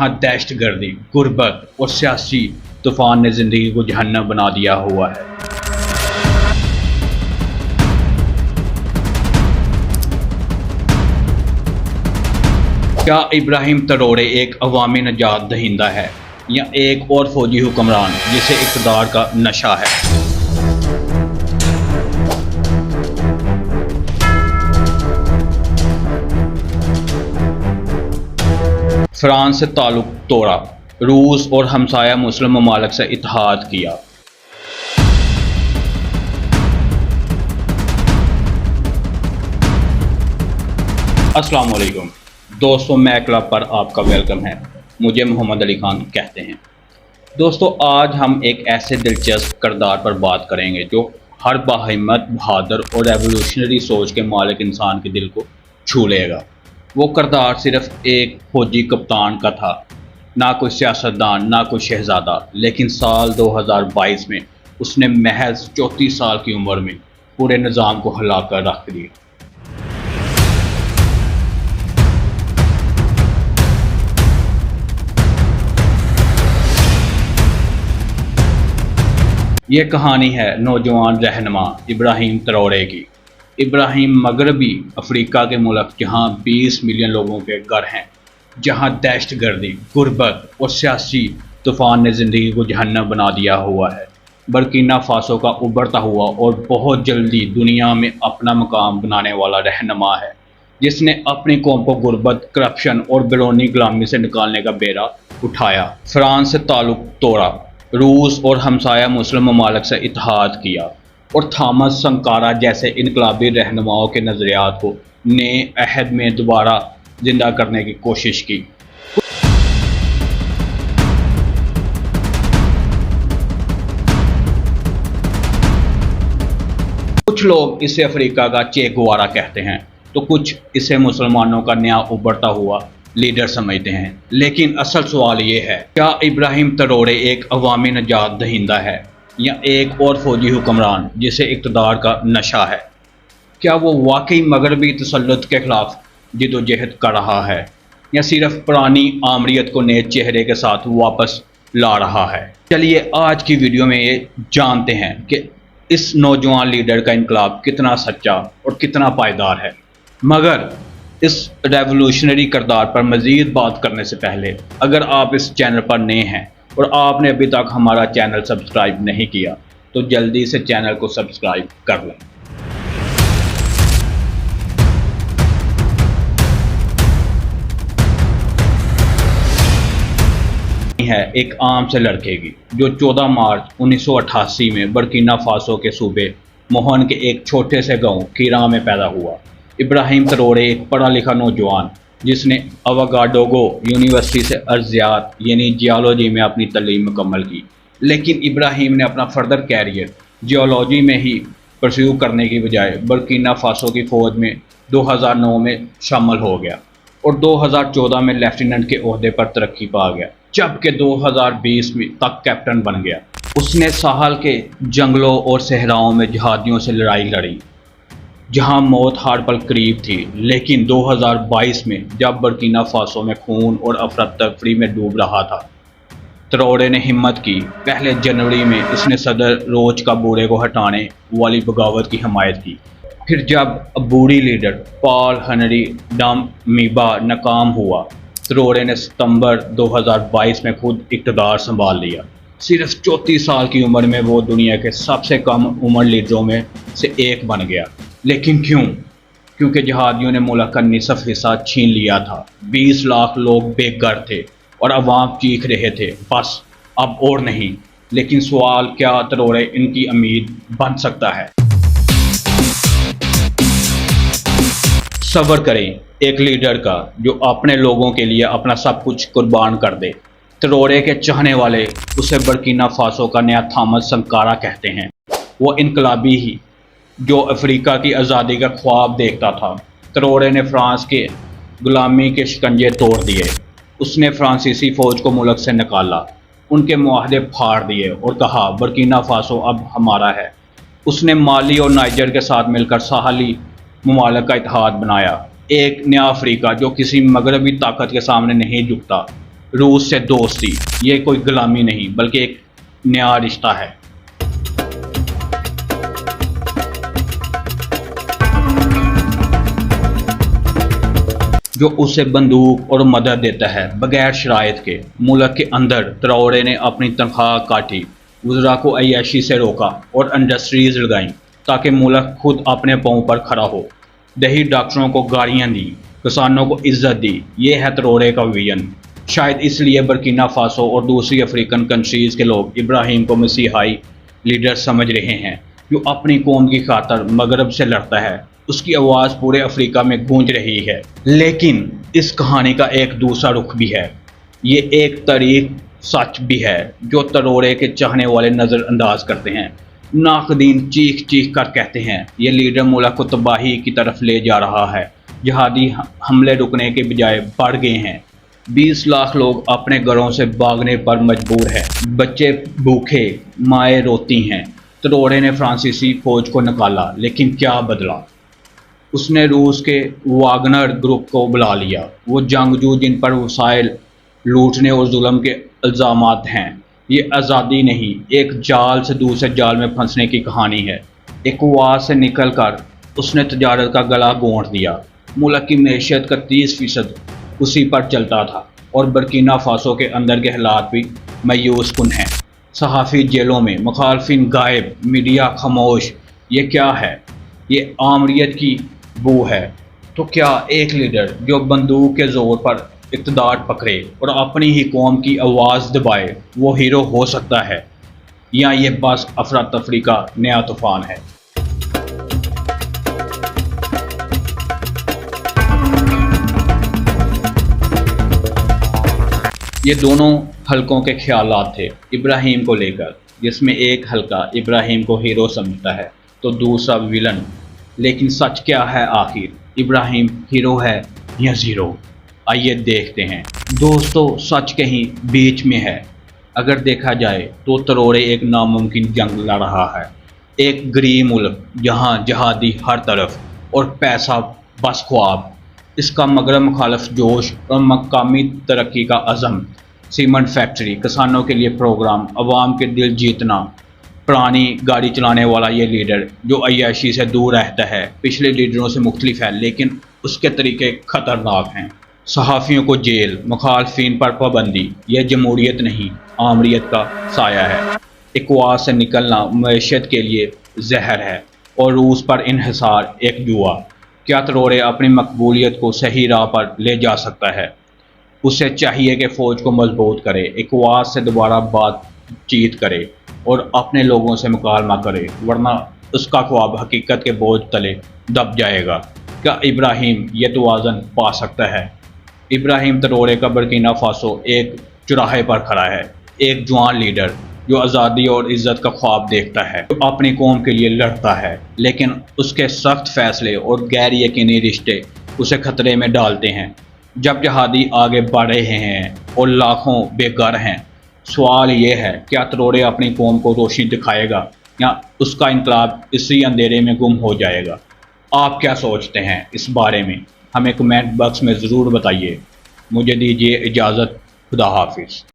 جہاں دہشت گردی، غربت اور سیاسی طوفان نے زندگی کو جہنم بنا دیا ہوا ہے۔ کیا ابراہیم تروڑے ایک عوامی نجات دہندہ ہے یا ایک اور فوجی حکمران جسے اقتدار کا نشہ ہے؟ فرانس سے تعلق توڑا، روس اور ہمسایہ مسلم ممالک سے اتحاد کیا۔ السلام علیکم دوستوں، میک کلب پر آپ کا ویلکم ہے۔ مجھے محمد علی خان کہتے ہیں۔ دوستوں، آج ہم ایک ایسے دلچسپ کردار پر بات کریں گے جو ہر باہمت، بہادر اور ریولوشنری سوچ کے مالک انسان کے دل کو چھو لے گا۔ وہ کردار صرف ایک فوجی کپتان کا تھا، نہ کوئی سیاستدان، نہ کوئی شہزادہ، لیکن سال 2022 میں اس نے محض 34 سال کی عمر میں پورے نظام کو ہلا کر رکھ دیا۔ یہ کہانی ہے نوجوان رہنما ابراہیم تروڑے کی۔ ابراہیم مغربی افریقہ کے ملک جہاں 20 ملین لوگوں کے گھر ہیں، جہاں دہشت گردی، غربت اور سیاسی طوفان نے زندگی کو جہنم بنا دیا ہوا ہے، برکینا فاسو کا ابھرتا ہوا اور بہت جلدی دنیا میں اپنا مقام بنانے والا رہنما ہے، جس نے اپنی قوم کو غربت، کرپشن اور بیرونی غلامی سے نکالنے کا بیڑا اٹھایا۔ فرانس سے تعلق توڑا، روس اور ہمسایہ مسلم ممالک سے اتحاد کیا اور تھامس سنکارا جیسے انقلابی رہنماؤں کے نظریات کو نئے عہد میں دوبارہ زندہ کرنے کی کوشش کی۔ کچھ لوگ اسے افریقہ کا چے گوارا کہتے ہیں تو کچھ اسے مسلمانوں کا نیا ابھرتا ہوا لیڈر سمجھتے ہیں، لیکن اصل سوال یہ ہے، کیا ابراہیم تروڑے ایک عوامی نجات دہندہ ہے یا ایک اور فوجی حکمران جسے اقتدار کا نشہ ہے؟ کیا وہ واقعی مغربی تسلط کے خلاف جدوجہد کر رہا ہے یا صرف پرانی آمریت کو نئے چہرے کے ساتھ واپس لا رہا ہے؟ چلیے آج کی ویڈیو میں یہ جانتے ہیں کہ اس نوجوان لیڈر کا انقلاب کتنا سچا اور کتنا پائیدار ہے۔ مگر اس ریولوشنری کردار پر مزید بات کرنے سے پہلے، اگر آپ اس چینل پر نئے ہیں اور آپ نے ابھی تک ہمارا چینل سبسکرائب نہیں کیا تو جلدی سے چینل کو سبسکرائب کر لیں۔ ہے ایک عام سے لڑکے کی جو 14 مارچ 1988 میں برکینا فاسو کے صوبے موہن کے ایک چھوٹے سے گاؤں کیرا میں پیدا ہوا۔ ابراہیم تروڑے ایک پڑھا لکھا نوجوان جس نے اوگاڈوگو یونیورسٹی سے ارضیات یعنی جیولوجی میں اپنی تعلیم مکمل کی، لیکن ابراہیم نے اپنا فردر کیریئر جیولوجی میں ہی پرسیو کرنے کی بجائے برکینا فاسو کی فوج میں 2009 میں شامل ہو گیا اور 2014 میں لیفٹیننٹ کے عہدے پر ترقی پا گیا، جبکہ 2020 میں تک کیپٹن بن گیا۔ اس نے ساحل کے جنگلوں اور صحراؤں میں جہادیوں سے لڑائی لڑی جہاں موت ہر پل قریب تھی، لیکن 2022 میں جب برکینا فاسو میں خون اور افراتفری میں ڈوب رہا تھا، تروڑے نے ہمت کی۔ پہلے جنوری میں اس نے صدر روچ کا بوڑے کو ہٹانے والی بغاوت کی حمایت کی۔ پھر جب عبوری لیڈر پال ہنری ڈامیبا ناکام ہوا، تروڑے نے ستمبر 2022 میں خود اقتدار سنبھال لیا۔ صرف 34 سال کی عمر میں وہ دنیا کے سب سے کم عمر لیڈروں میں سے ایک بن گیا۔ لیکن کیوں؟ کیونکہ جہادیوں نے ملک کا نصف حصہ چھین لیا تھا، 20 لاکھ لوگ بے گھر تھے اور عوام چیخ رہے تھے بس اب اور نہیں۔ لیکن سوال، کیا تروڑے ان کی امید بن سکتا ہے؟ صبر کریں ایک لیڈر کا جو اپنے لوگوں کے لیے اپنا سب کچھ قربان کر دے۔ تروڑے کے چاہنے والے اسے برکینا فاسو کا نیا تھامس سنکارا کہتے ہیں۔ وہ انقلابی ہی جو افریقہ کی آزادی کا خواب دیکھتا تھا۔ تروڑے نے فرانس کے غلامی کے شکنجے توڑ دیے۔ اس نے فرانسیسی فوج کو ملک سے نکالا، ان کے معاہدے پھاڑ دیے اور کہا برکینا فاسو اب ہمارا ہے۔ اس نے مالی اور نائجر کے ساتھ مل کر ساحلی ممالک کا اتحاد بنایا، ایک نیا افریقہ جو کسی مغربی طاقت کے سامنے نہیں جھکتا۔ روس سے دوستی یہ کوئی غلامی نہیں بلکہ ایک نیا رشتہ ہے۔ جو اسے بندوق اور مدد دیتا ہے بغیر شرائط کے۔ ملک کے اندر تراورے نے اپنی تنخواہ کاٹی، وزراء کو عیاشی سے روکا اور انڈسٹریز لگائیں تاکہ ملک خود اپنے پاؤں پر کھڑا ہو۔ دیہی ڈاکٹروں کو گاڑیاں دی، کسانوں کو عزت دی۔ یہ ہے تراورے کا ویژن۔ شاید اس لیے برکینا فاسو اور دوسری افریقن کنٹریز کے لوگ ابراہیم کو مسیحائی لیڈر سمجھ رہے ہیں جو اپنی قوم کی خاطر مغرب سے لڑتا ہے۔ اس کی آواز پورے افریقہ میں گونج رہی ہے۔ لیکن اس کہانی کا ایک دوسرا رخ بھی ہے۔ یہ ایک تاریخ سچ بھی ہے جو تراورے کے چاہنے والے نظر انداز کرتے ہیں۔ ناقدین چیخ چیخ کر کہتے ہیں یہ لیڈر ملک کو تباہی کی طرف لے جا رہا ہے۔ جہادی حملے رکنے کے بجائے بڑھ گئے ہیں۔ 20 لاکھ لوگ اپنے گھروں سے بھاگنے پر مجبور ہیں۔ بچے بھوکے، مائیں روتی ہیں۔ تراورے نے فرانسیسی فوج کو نکالا، لیکن کیا بدلا؟ اس نے روس کے واگنر گروپ کو بلا لیا، وہ جنگجو جن پر وسائل لوٹنے اور ظلم کے الزامات ہیں۔ یہ آزادی نہیں، ایک جال سے دوسرے جال میں پھنسنے کی کہانی ہے۔ ایکواس سے نکل کر اس نے تجارت کا گلا گھونٹ دیا۔ ملک کی معیشت کا 30% اسی پر چلتا تھا، اور برکینا فاسو کے اندر کے حالات بھی مایوس کن ہیں۔ صحافی جیلوں میں، مخالفین غائب، میڈیا خاموش۔ یہ کیا ہے؟ یہ آمریت کی بو ہے۔ تو کیا ایک لیڈر جو بندوق کے زور پر اقتدار پکڑے اور اپنی ہی قوم کی آواز دبائے وہ ہیرو ہو سکتا ہے، یا یہ بس افراتفری کا نیا طوفان ہے؟ یہ دونوں حلقوں کے خیالات تھے ابراہیم کو لے کر، جس میں ایک حلقہ ابراہیم کو ہیرو سمجھتا ہے تو دوسرا ویلن۔ لیکن سچ کیا ہے آخر؟ ابراہیم ہیرو ہے یا زیرو؟ آئیے دیکھتے ہیں۔ دوستو، سچ کہیں بیچ میں ہے۔ اگر دیکھا جائے تو تراورے ایک ناممکن جنگ لڑ رہا ہے۔ ایک غریب ملک جہاں جہادی ہر طرف اور پیسہ بس خواب۔ اس کا مغرب مخالف جوش اور مقامی ترقی کا عزم۔ سیمنٹ فیکٹری، کسانوں کے لیے پروگرام، عوام کے دل جیتنا۔ پرانی گاڑی چلانے والا یہ لیڈر جو عیاشی سے دور رہتا ہے پچھلے لیڈروں سے مختلف ہے، لیکن اس کے طریقے خطرناک ہیں۔ صحافیوں کو جیل، مخالفین پر پابندی۔ یہ جمہوریت نہیں، آمریت کا سایہ ہے۔ ایکواس سے نکلنا معیشت کے لیے زہر ہے، اور روس پر انحصار ایک جوا۔ کیا تراورے اپنی مقبولیت کو صحیح راہ پر لے جا سکتا ہے؟ اسے چاہیے کہ فوج کو مضبوط کرے، ایکواس سے دوبارہ بات چیت کرے اور اپنے لوگوں سے مکالمہ کرے، ورنہ اس کا خواب حقیقت کے بوجھ تلے دب جائے گا۔ کیا ابراہیم یہ توازن پا سکتا ہے؟ ابراہیم تراورے کا برکینا فاسو ایک چوراہے پر کھڑا ہے، ایک جوان لیڈر جو آزادی اور عزت کا خواب دیکھتا ہے، جو اپنی قوم کے لیے لڑتا ہے، لیکن اس کے سخت فیصلے اور غیر یقینی رشتے اسے خطرے میں ڈالتے ہیں۔ جب جہادی آگے بڑھ رہے ہیں اور لاکھوں بے گھر ہیں، سوال یہ ہے کیا تراورے اپنی قوم کو روشنی دکھائے گا یا اس کا انقلاب اسی اندھیرے میں گم ہو جائے گا؟ آپ کیا سوچتے ہیں اس بارے میں؟ ہمیں کمنٹ باکس میں ضرور بتائیے۔ مجھے دیجیے اجازت۔ خدا حافظ۔